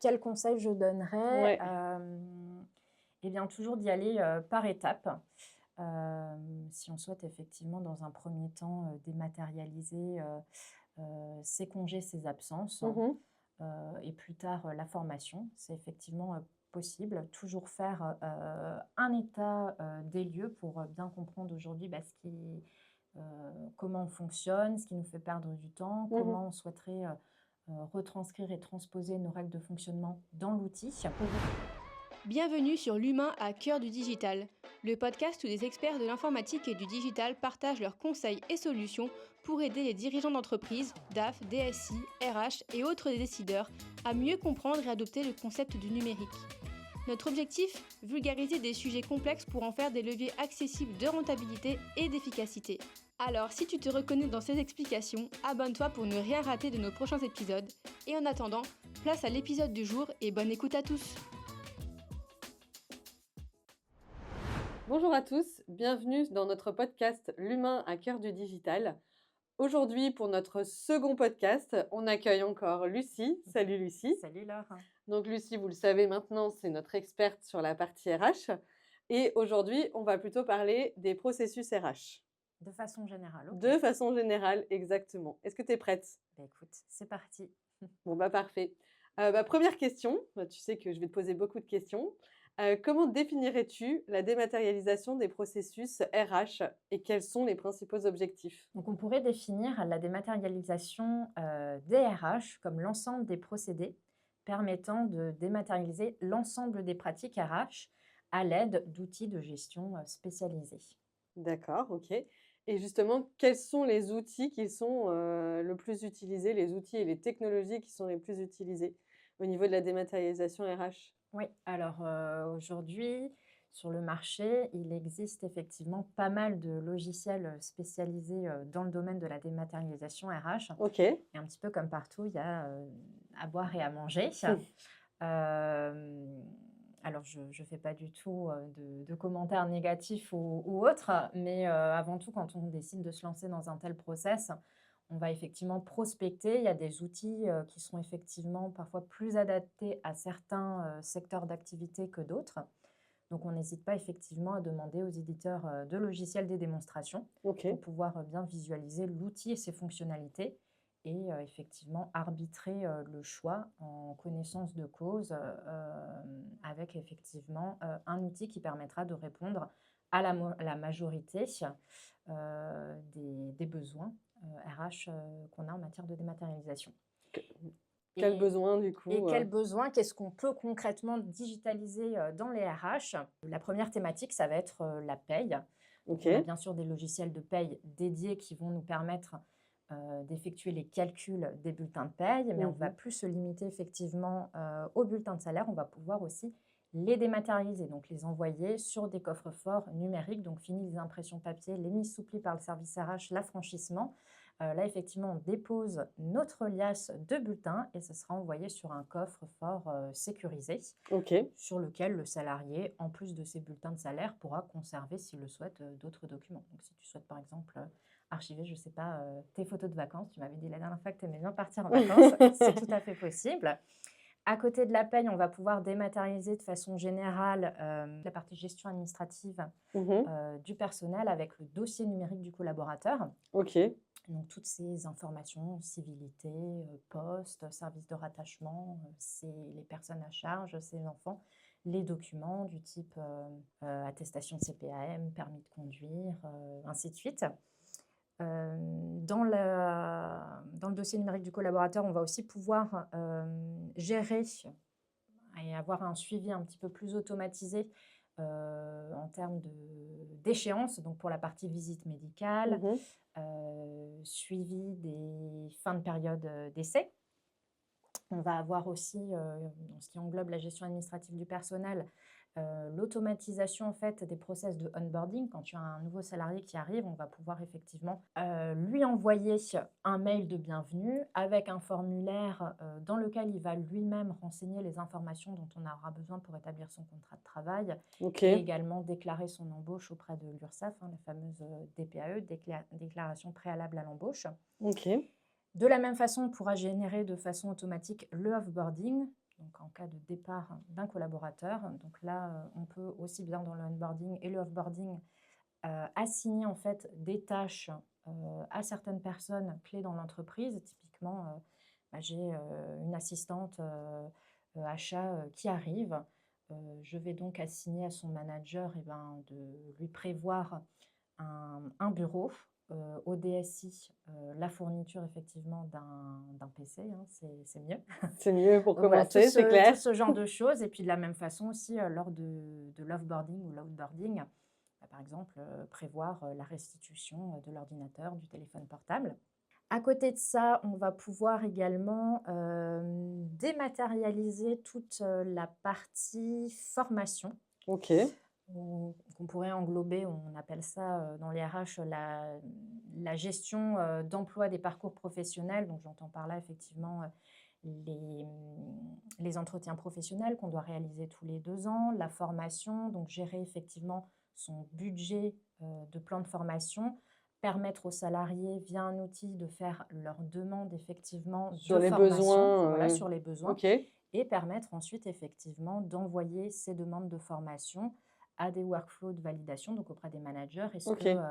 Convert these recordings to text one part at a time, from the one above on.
quel conseil je donnerais? Ouais. Eh bien, toujours d'y aller, par étapes. Si on souhaite effectivement dans un premier temps, dématérialiser, ses congés, ses absences, Mmh. et plus tard, la formation, c'est effectivement, possible. Toujours faire, un état, des lieux pour, bien comprendre aujourd'hui, bah, heu, comment on fonctionne, ce qui nous fait perdre du temps, Mmh. comment on souhaiterait, retranscrire et transposer nos règles de fonctionnement dans l'outil. Mmh. Bienvenue sur L'humain à cœur du digital, le podcast où des experts de l'informatique et du digital partagent leurs conseils et solutions pour aider les dirigeants d'entreprise, DAF, DSI, RH et autres décideurs à mieux comprendre et adopter le concept du numérique. Notre objectif, vulgariser des sujets complexes pour en faire des leviers accessibles de rentabilité et d'efficacité. Alors, si tu te reconnais dans ces explications, abonne-toi pour ne rien rater de nos prochains épisodes. Et en attendant, place à l'épisode du jour et bonne écoute à tous. Bonjour à tous, bienvenue dans notre podcast L'humain à cœur du digital. Aujourd'hui, pour notre second podcast, on accueille encore Lucie. Salut Lucie. Salut Laure. Donc Lucie, vous le savez maintenant, c'est notre experte sur la partie RH. Et aujourd'hui, on va plutôt parler des processus RH. De façon générale, OK. De façon générale, exactement. Est-ce que tu es prête? Bah, écoute, c'est parti. Bon, bah parfait. Première question, tu sais que je vais te poser beaucoup de questions. Comment définirais-tu la dématérialisation des processus RH et quels sont les principaux objectifs? Donc on pourrait définir la dématérialisation, des RH comme l'ensemble des procédés permettant de dématérialiser l'ensemble des pratiques RH à l'aide d'outils de gestion, spécialisés. D'accord, OK. Et justement, quels sont les outils qui sont, le plus utilisés, les outils et les technologies qui sont les plus utilisés au niveau de la dématérialisation RH? Oui, alors, aujourd'hui, sur le marché, il existe effectivement pas mal de logiciels, spécialisés, dans le domaine de la dématérialisation RH, OK. et un petit peu comme partout, il y a, à boire et à manger. Hem, alors je fais pas du tout, de commentaires négatifs ou autres, mais avant tout, quand on décide de se lancer dans un tel process, on va effectivement prospecter. Il y a des outils, qui sont effectivement parfois plus adaptés à certains, secteurs d'activité que d'autres. Donc on n'hésite pas effectivement à demander aux éditeurs, de logiciels des démonstrations pour OK. pouvoir, bien visualiser l'outil et ses fonctionnalités et effectivement arbitrer, le choix en connaissance de cause, avec effectivement, un outil qui permettra de répondre à la majorité, des besoins, RH, qu'on a en matière de dématérialisation. Que quel Et besoin du et coup, quels besoins, qu'est-ce qu'on peut concrètement digitaliser, dans les RH? La première thématique, ça va être, la paye. Donc on a OK. bien sûr des logiciels de paye dédiés qui vont nous permettre, d'effectuer les calculs des bulletins de paye, mais on va Mmh. plus se limiter effectivement, aux bulletins de salaire. On va pouvoir aussi les dématérialiser, donc les envoyer sur des coffres-forts numériques. Donc fini les impressions papier, les mises sous pli par le service RH, l'affranchissement. Là, effectivement, on dépose notre liasse de bulletins et ce sera envoyé sur un coffre-fort, sécurisé, OK. sur lequel le salarié, en plus de ses bulletins de salaire, pourra conserver, s'il le souhaite, d'autres documents. Donc si tu souhaites, par exemple, archiver, je ne sais pas, tes photos de vacances, tu m'avais dit la dernière fois que tu aimais bien partir en vacances, c'est tout à fait possible. À côté de la paye, on va pouvoir dématérialiser de façon générale, la partie gestion administrative, Mmh. du personnel avec le dossier numérique du collaborateur. OK. Donc toutes ces informations, civilité, poste, service de rattachement, c'est les personnes à charge, c'est les enfants, les documents du type, attestation de CPAM, permis de conduire, ainsi de suite. Dans le dossier numérique du collaborateur, on va aussi pouvoir, gérer et avoir un suivi un petit peu plus automatisé, en termes d'échéance, donc pour la partie visite médicale, Mmh. suivi des fins de période, d'essai. On va avoir aussi, dans ce qui englobe la gestion administrative du personnel, l'automatisation en fait des process de onboarding. Quand tu as un nouveau salarié qui arrive, on va pouvoir effectivement, lui envoyer un mail de bienvenue avec un formulaire, dans lequel il va lui-même renseigner les informations dont on aura besoin pour établir son contrat de travail et OK. également déclarer son embauche auprès de l'URSSAF, hein, la fameuse, DPAE, déclaration préalable à l'embauche. OK. De la même façon, on pourra générer de façon automatique le offboarding, donc en cas de départ d'un collaborateur. Donc là, on peut aussi bien dans le onboarding et le offboarding assigner en fait des tâches à certaines personnes clés dans l'entreprise. Typiquement, j'ai une assistante achat qui arrive. Je vais donc assigner à son manager de lui prévoir un bureau, au DSI, la fourniture effectivement d'un PC, hein, c'est mieux. C'est mieux pour Donc voilà, commencer, c'est clair. tout ce genre de choses et puis de la même façon aussi, lors de l'offboarding ou l'outboarding, par exemple, prévoir, la restitution, de l'ordinateur, du téléphone portable. À côté de ça, on va pouvoir également, dématérialiser toute, la partie formation. OK. Qu'on pourrait englober, on appelle ça, dans les RH, la gestion, d'emploi des parcours professionnels. Donc j'entends par là effectivement, les entretiens professionnels qu'on doit réaliser tous les 2 ans, la formation, donc gérer effectivement son budget, de plan de formation, permettre aux salariés via un outil de faire leur demande effectivement Sur de les formation, besoins, voilà, sur les besoins OK. et permettre ensuite effectivement d'envoyer ces demandes de formation à des workflows de validation, donc auprès des managers. Est-ce que OK.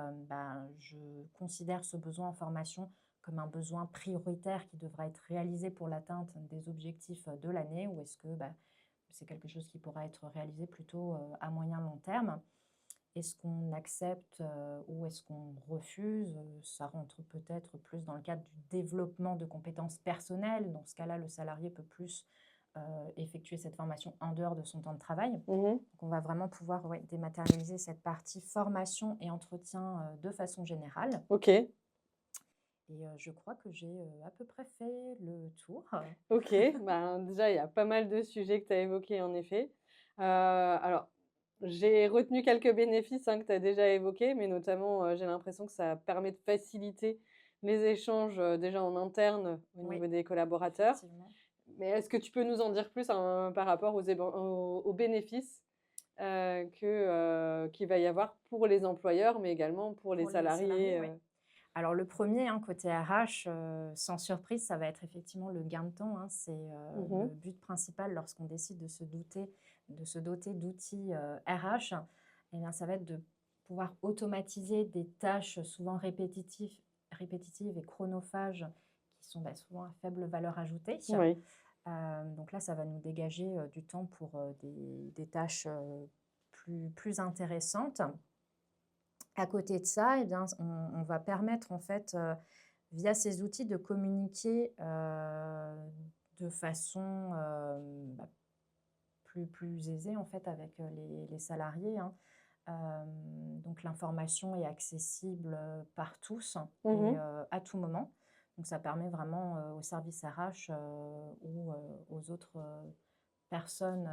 je considère ce besoin en formation comme un besoin prioritaire qui devra être réalisé pour l'atteinte des objectifs de l'année ou est-ce que c'est quelque chose qui pourra être réalisé plutôt à moyen long terme? Est-ce qu'on accepte ou est-ce qu'on refuse? Ça rentre peut-être plus dans le cadre du développement de compétences personnelles. Dans ce cas-là, le salarié peut plus effectuer cette formation en dehors de son temps de travail. Mmh. Donc, on va vraiment pouvoir dématérialiser cette partie formation et entretien de façon générale. OK. Et je crois que j'ai à peu près fait le tour. OK. Ben, déjà, il y a pas mal de sujets que tu as évoqués en effet. Alors, j'ai retenu quelques bénéfices, hein, que tu as déjà évoqués, mais notamment, j'ai l'impression que ça permet de faciliter les échanges, déjà en interne au Oui, niveau des collaborateurs. effectivement. Mais est-ce que tu peux nous en dire plus, hein, par rapport aux bénéfices, qu'il va y avoir pour les employeurs, mais également pour les Pour les salariés, salariés, oui. Alors le premier, hein, côté RH, sans surprise, ça va être effectivement le gain de temps, hein. C'est, le Mmh. but principal lorsqu'on décide de se doter d'outils, RH et bien, ça va être de pouvoir automatiser des tâches souvent répétitives et chronophages qui sont, souvent à faible valeur ajoutée. Oui. Donc là, ça va nous dégager, du temps pour, des tâches, plus intéressantes. À côté de ça, eh bien, on va permettre en fait, via ces outils de communiquer, de façon, plus aisée en fait avec, les salariés, hein. Donc l'information est accessible, par tous et Mmh. à tout moment. Donc ça permet vraiment, aux services RH, ou, aux autres, personnes,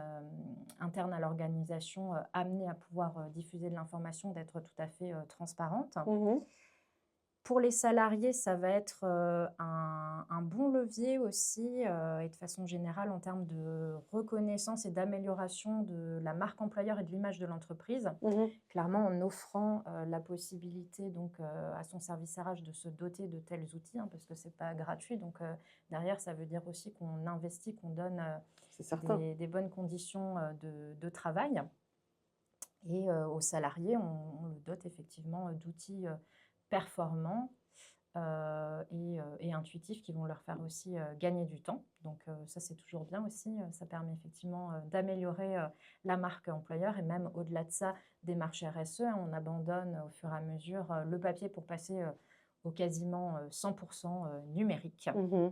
internes à l'organisation, amenées à pouvoir, diffuser de l'information, d'être tout à fait, transparentes. Mmh. Pour les salariés, ça va être, un bon levier aussi, et de façon générale en termes de reconnaissance et d'amélioration de la marque employeur et de l'image de l'entreprise. Mmh. Clairement, en offrant, la possibilité donc, à son service RH de se doter de tels outils, hein, parce que c'est pas gratuit donc, derrière ça veut dire aussi qu'on investit, qu'on donne, C'est certain. des bonnes conditions, de travail et aux salariés, on le dote effectivement, d'outils, performants, et intuitifs qui vont leur faire aussi, gagner du temps. Donc ça, c'est toujours bien aussi, ça permet effectivement, d'améliorer, la marque employeur et même au-delà de ça, des démarche RSE, hein. On abandonne au fur et à mesure, le papier pour passer, au quasiment, 100 numérique. Mmh.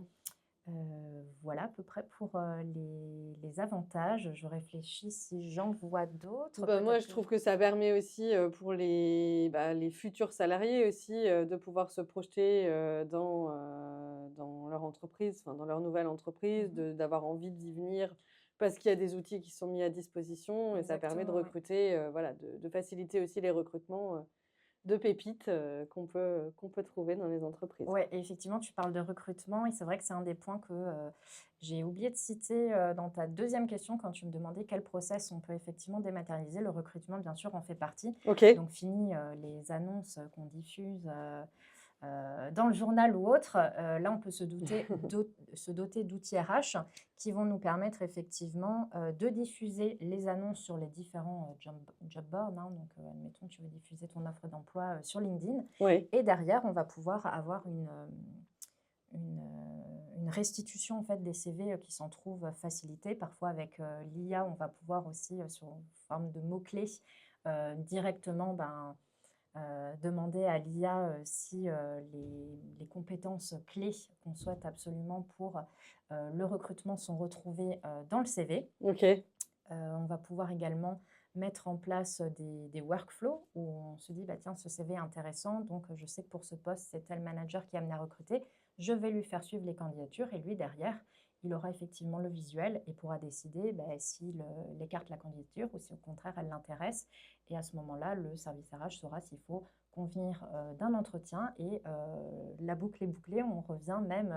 Voilà à peu près pour, les avantages. Je réfléchis si j'en vois d'autres, Bah, moi, peut-être je que trouve que ça permet aussi, pour les futurs salariés aussi, de pouvoir se projeter, dans leur entreprise, enfin, dans leur nouvelle entreprise, mmh d'avoir envie d'y venir parce qu'il y a des outils qui sont mis à disposition et ça permet de exactement, oui. recruter, voilà, de faciliter aussi les recrutements, de pépites, qu'on peut trouver dans les entreprises. Ouais, et effectivement, tu parles de recrutement et c'est vrai que c'est un des points que, j'ai oublié de citer, dans ta deuxième question quand tu me demandais quel process on peut effectivement dématérialiser. Le recrutement, bien sûr, en fait partie. OK. Donc fini, les annonces, qu'on diffuse, dans le journal ou autre, là, on peut se doter d'outils RH qui vont nous permettre effectivement de diffuser les annonces sur les différents job boards, hein. Donc, admettons, tu veux diffuser ton offre d'emploi sur LinkedIn. Oui, Et derrière, on va pouvoir avoir une, une restitution en fait, des CV qui s'en trouvent facilitée. Parfois, avec l'IA, on va pouvoir aussi, sur forme de mots-clés, directement demander à l'IA si les compétences clés qu'on souhaite absolument pour le recrutement sont retrouvées dans le CV. ok. On va pouvoir également mettre en place des workflows où on se dit, bah, tiens, ce CV est intéressant, donc je sais que pour ce poste, c'est tel manager qui est amené à recruter. Je vais lui faire suivre les candidatures et lui, derrière, il aura effectivement le visuel et pourra décider s'il écarte la candidature ou si au contraire, elle l'intéresse. Et à ce moment-là, le service RH saura s'il faut convenir d'un entretien et la boucle est bouclée. On revient même,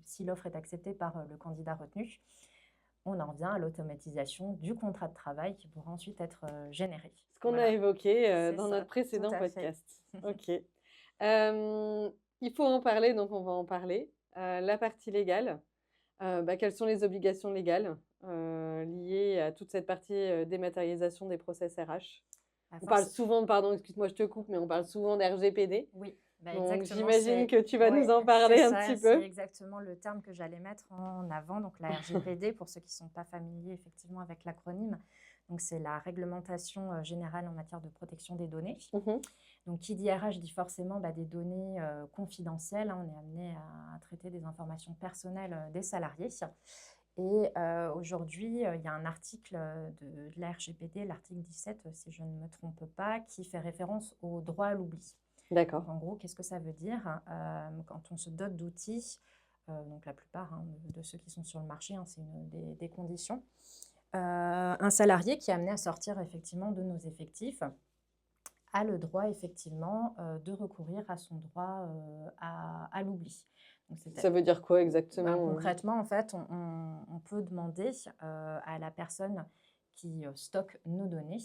si l'offre est acceptée par le candidat retenu, on en revient à l'automatisation du contrat de travail qui pourra ensuite être généré. Ce qu'on a Voilà, évoqué c'est dans ça, notre précédent tout à fait. podcast. Ok. Il faut en parler, donc on va en parler. La partie légale, quelles sont les obligations légales liées à toute cette partie dématérialisation des process RH? On parle souvent, pardon, excuse-moi, je te coupe, mais on parle souvent d'RGPD. Oui, Donc exactement. j'imagine que tu vas nous Ouais, en parler c'est un ça, petit c'est peu. exactement le terme que j'allais mettre en avant. Donc la RGPD, pour ceux qui ne sont pas familiers effectivement avec l'acronyme, donc c'est la réglementation générale en matière de protection des données. Mhm. Donc qui dit RH dit forcément des données confidentielles, hein. On est amené à traiter des informations personnelles des salariés. Et aujourd'hui, il y a un article de la RGPD, l'article 17, si je ne me trompe pas, qui fait référence au droit à l'oubli. D'accord. Donc, en gros, qu'est-ce que ça veut dire? Quand on se dote d'outils, donc la plupart de ceux qui sont sur le marché, hein, c'est une des conditions. Un salarié qui est amené à sortir effectivement de nos effectifs a le droit effectivement de recourir à son droit à l'oubli. Donc, Ça veut dire quoi exactement? concrètement, en fait, on peut demander à la personne qui stocke nos données,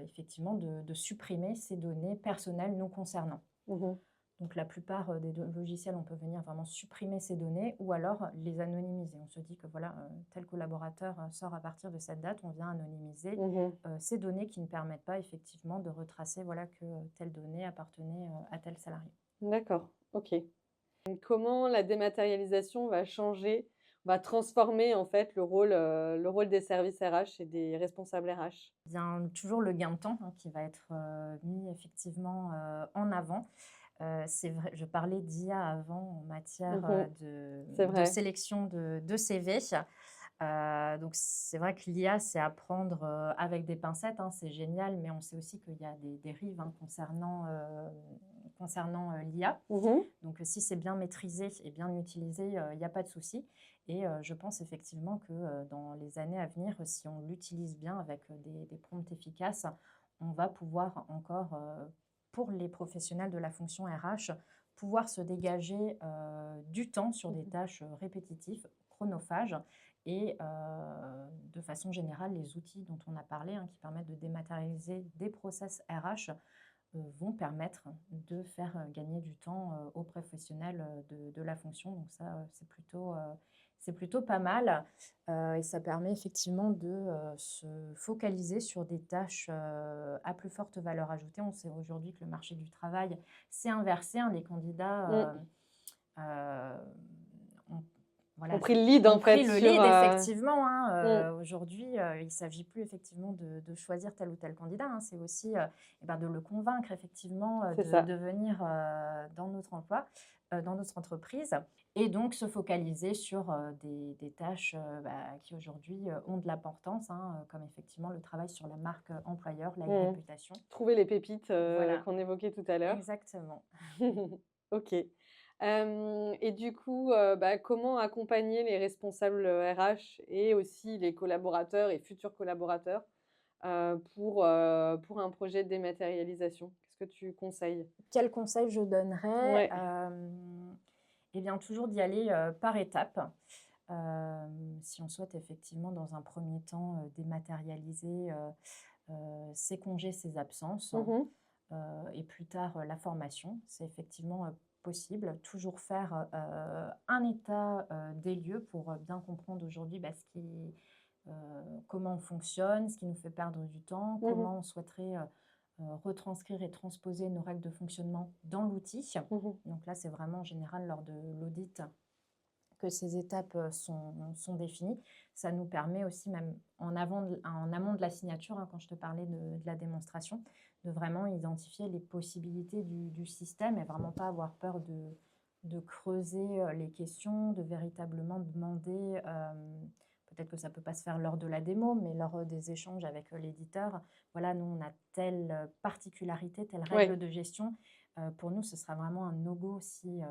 effectivement, de supprimer ces données personnelles nous concernant. Mhm. Donc, la plupart des logiciels, on peut venir vraiment supprimer ces données ou alors les anonymiser. On se dit que voilà, tel collaborateur sort à partir de cette date, on vient anonymiser Mhm. ces données qui ne permettent pas effectivement de retracer voilà, que telle donnée appartenait à tel salarié. D'accord, ok. Comment la dématérialisation va changer, va transformer en fait le rôle des services RH et des responsables RH? Bien, toujours le gain de temps qui va être mis effectivement en avant. C'est vrai, je parlais d'IA avant en matière Mhm. C'est de vrai. sélection de CV. Donc c'est vrai que l'IA, c'est à prendre avec des pincettes, hein, c'est génial, mais on sait aussi qu'il y a des dérives concernant l'IA. Mhm. Donc si c'est bien maîtrisé et bien utilisé, il n'y a pas de souci. Et je pense effectivement que dans les années à venir, si on l'utilise bien avec des prompts efficaces, on va pouvoir encore, pour les professionnels de la fonction RH, pouvoir se dégager du temps sur des tâches répétitives, chronophages, et de façon générale, les outils dont on a parlé, hein, qui permettent de dématérialiser des process RH, vont permettre de faire gagner du temps aux professionnels de la fonction. Donc ça, c'est plutôt pas mal. Et ça permet effectivement de se focaliser sur des tâches à plus forte valeur ajoutée. On sait aujourd'hui que le marché du travail s'est inversé, hein. Les candidats euh, ont, voilà, On pris le lead ont en pris fait le sur. lead, effectivement, hein. Mm. Aujourd'hui, il ne s'agit plus effectivement de choisir tel ou tel candidat, hein. C'est aussi de le convaincre effectivement C'est ça. de venir dans notre emploi, dans notre entreprise, et donc se focaliser sur des tâches qui aujourd'hui ont de l'importance, hein, comme effectivement le travail sur la marque employeur, la Mm. réputation. Trouver les pépites Voilà, qu'on évoquait tout à l'heure. exactement. Ok. Et du coup, comment accompagner les responsables RH et aussi les collaborateurs et futurs collaborateurs pour un projet de dématérialisation? Qu'est-ce que tu conseilles? Quel conseil je donnerais? Ouais. Eh bien, toujours d'y aller par étapes. Si on souhaite effectivement, dans un premier temps, dématérialiser ses congés, ses absences, Mhm. et plus tard la formation. C'est effectivement possible. Toujours faire un état des lieux pour bien comprendre aujourd'hui comment on fonctionne, ce qui nous fait perdre du temps, Mmh. comment on souhaiterait retranscrire et transposer nos règles de fonctionnement dans l'outil. Mmh. Donc là, c'est vraiment en général lors de l'audit que ces étapes sont définies. Ça nous permet aussi, même en amont de la signature, hein, quand je te parlais de la démonstration, de vraiment identifier les possibilités du système et vraiment pas avoir peur de creuser les questions, de véritablement demander, peut-être que ça ne peut pas se faire lors de la démo, mais lors des échanges avec l'éditeur, voilà, nous on a telle particularité, telle règle Ouais. de gestion. Pour nous, ce sera vraiment un no-go si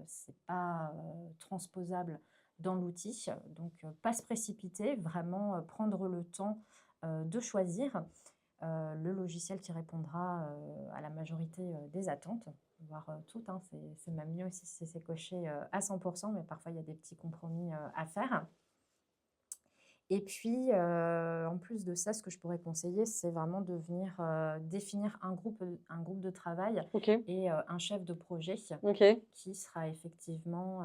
ce n'est pas transposable dans l'outil. Donc, pas se précipiter, vraiment prendre le temps de choisir le logiciel qui répondra à la majorité des attentes, voire toutes, hein. C'est même mieux si c'est coché à 100%, mais parfois il y a des petits compromis à faire. Et puis, en plus de ça, ce que je pourrais conseiller, c'est vraiment de venir, définir un groupe de travail OK. et un chef de projet OK. qui sera effectivement,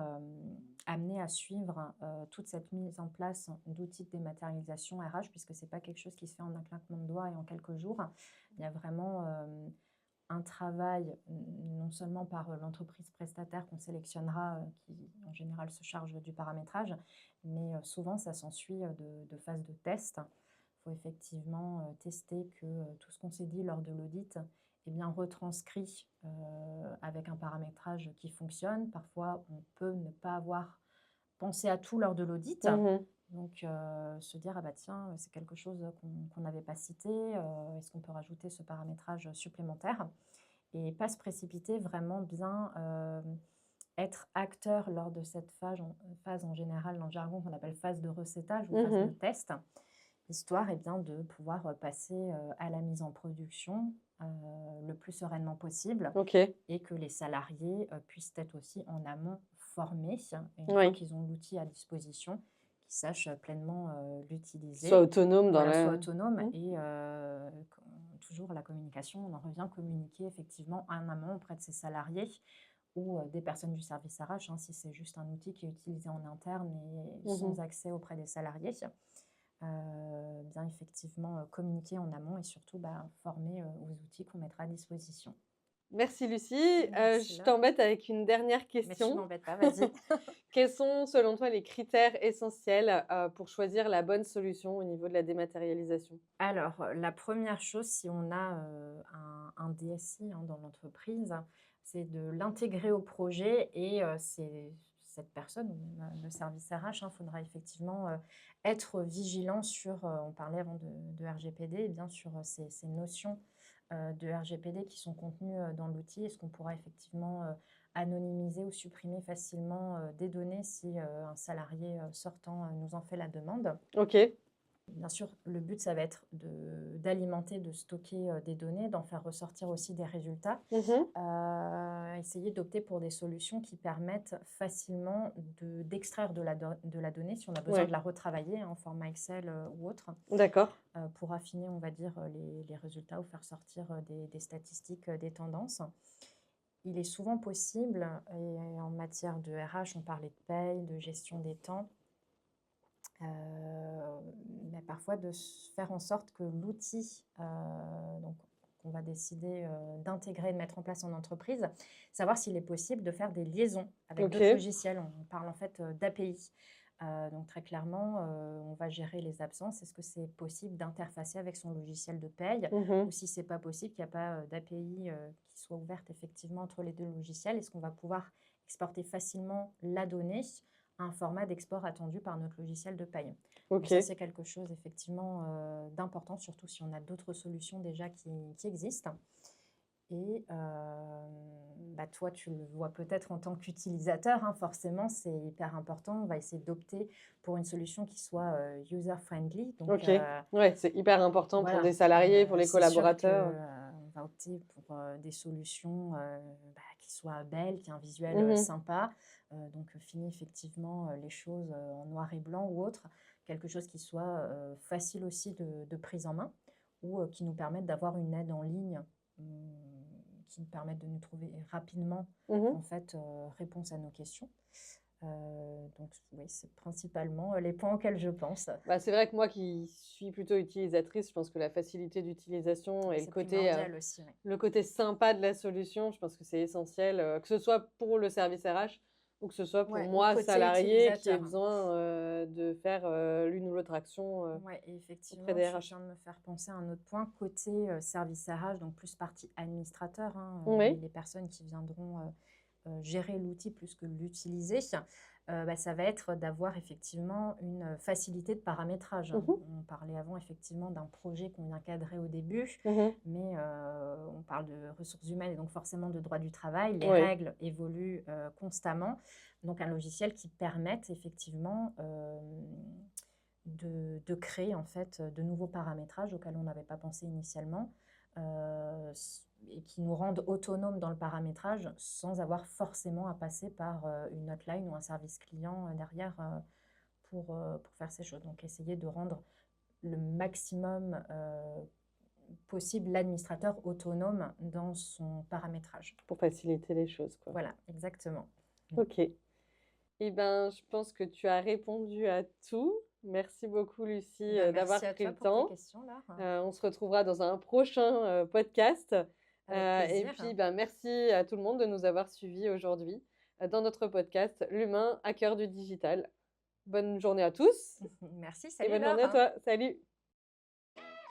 amené à suivre, toute cette mise en place d'outils de dématérialisation RH, puisque c'est pas quelque chose qui se fait en un claquement de doigts et en quelques jours. Il y a vraiment, un travail, non seulement par l'entreprise prestataire qu'on sélectionnera, qui en général se charge du paramétrage, mais souvent ça s'ensuit de phases de test. Il faut effectivement tester que tout ce qu'on s'est dit lors de l'audit est bien retranscrit avec un paramétrage qui fonctionne. Parfois, on peut ne pas avoir pensé à tout lors de l'audit. Mmh. Donc, se dire: «Ah bah tiens, c'est quelque chose qu'on n'avait pas cité, est-ce qu'on peut rajouter ce paramétrage supplémentaire?» Et pas se précipiter, vraiment bien, être acteur lors de cette phase en général dans le jargon qu'on appelle phase de recettage ou phase de Mmh. test, histoire et bien de pouvoir, passer, à la mise en production, le plus sereinement possible OK. et que les salariés, puissent être aussi en amont formés et une fois Oui. qu'ils ont l'outil à disposition, qu'ils sachent pleinement, Soit l'utiliser. autonome dans Voilà, soit la autonome mmh. et toujours la communication, on en revient communiquer effectivement en amont auprès de ses salariés ou des personnes du service RH, hein, si c'est juste un outil qui est utilisé en interne et Mmh. sans accès auprès des salariés. Bien effectivement, communiquer en amont et surtout, bah, former, aux outils qu'on mettra à disposition. Merci Lucie. Merci Je Laure. t'embête avec une dernière Mais tu question. m'embêtes pas, vas-y. Quels sont, selon toi, les critères essentiels, pour choisir la bonne solution au niveau de la dématérialisation? Alors, la première chose, si on a, un DSI, hein, dans l'entreprise, c'est de l'intégrer au projet et c'est cette personne ou même, le service RH, hein, faudra effectivement, être vigilant sur, on parlait avant de RGPD et bien sur, ces notions, de RGPD qui sont contenues, dans l'outil. Est-ce qu'on pourra effectivement, anonymiser ou supprimer facilement, des données si, un salarié, sortant, nous en fait la demande? OK. Bien sûr, le but, ça va être d'alimenter, de stocker des données, d'en faire ressortir aussi des résultats. Mmh. Essayer d'opter pour des solutions qui permettent facilement d'extraire de la donnée si on a besoin de Ouais, la retravailler, hein, en format Excel ou autre, d'accord. pour affiner, on va dire, les résultats ou faire sortir des statistiques, des tendances. Il est souvent possible, et en matière de RH, on parlait de paye, de gestion des temps, mais parfois de faire en sorte que l'outil, donc qu'on va décider, d'intégrer, de mettre en place en entreprise, savoir s'il est possible de faire des liaisons avec d'autres OK. logiciels. On parle en fait, d'API. Donc très clairement, on va gérer les absences. Est-ce que c'est possible d'interfacer avec son logiciel de paye? Mmh. Ou si c'est pas possible, qu'il y a pas, d'API, qui soit ouverte effectivement entre les 2 logiciels, est-ce qu'on va pouvoir exporter facilement la donnée à un format d'export attendu par notre logiciel de paye? Donc ça, OK. c'est quelque chose effectivement, d'important, surtout si on a d'autres solutions déjà qui existent. Et bah, toi, tu le vois peut-être en tant qu'utilisateur, hein, forcément, c'est hyper important. On va essayer d'opter pour une solution qui soit, user friendly. Donc OK. Ouais, c'est hyper important pour voilà, des salariés, pour les c'est sûr que, collaborateurs. on va opter pour, des solutions, bah, qui soient belles, qui aient un visuel, Mmh. sympa, donc fini effectivement, les choses, en noir et blanc ou autre. Quelque chose qui soit, facile aussi de prise en main ou, qui nous permette d'avoir une aide en ligne, qui nous permettent de nous trouver rapidement Mmh. en fait, réponse à nos questions. Donc oui, c'est principalement, les points auxquels je pense. Bah, c'est vrai que moi qui suis plutôt utilisatrice, je pense que la facilité d'utilisation et C'est primordial aussi, ouais. le côté sympa de la solution, je pense que c'est essentiel, que ce soit pour le service RH ou que ce soit pour Ouais, ou moi, côté salarié, qui ai utilisateur. besoin, de faire, l'une ou l'autre action, Ouais, et auprès effectivement, des je RH. viens de me faire penser à un autre point, côté, service RH, donc plus partie administrateur, hein, Oui. les personnes qui viendront, gérer l'outil plus que l'utiliser, bah, ça va être d'avoir effectivement une facilité de paramétrage. Mmh. On parlait avant effectivement d'un projet qu'on vient cadrer au début, Mmh. mais on parle de ressources humaines et donc forcément de droit du travail. Les Oui. règles évoluent constamment. Donc un logiciel qui permette effectivement de créer en fait de nouveaux paramétrages auxquels on n'avait pas pensé initialement et qui nous rendent autonomes dans le paramétrage sans avoir forcément à passer par une hotline ou un service client derrière pour faire ces choses. Donc essayer de rendre le maximum possible l'administrateur autonome dans son paramétrage. Pour faciliter les choses, quoi. Voilà, exactement. OK. Et ben, je pense que tu as répondu à tout. Merci beaucoup Lucie, Ben, d'avoir merci à pris toi le pour tes temps. questions là. On se retrouvera dans un prochain, podcast. Avec Et plaisir. puis, ben, merci à tout le monde de nous avoir suivis aujourd'hui, dans notre podcast «L'humain à cœur du digital». Bonne journée à tous Merci, et salut bonne journée à Laure. toi. Salut!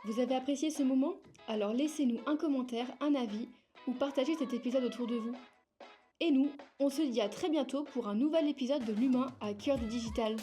Vous avez apprécié ce moment? Alors laissez-nous un commentaire, un avis ou partagez cet épisode autour de vous. Et nous, on se dit à très bientôt pour un nouvel épisode de l'humain à cœur du digital.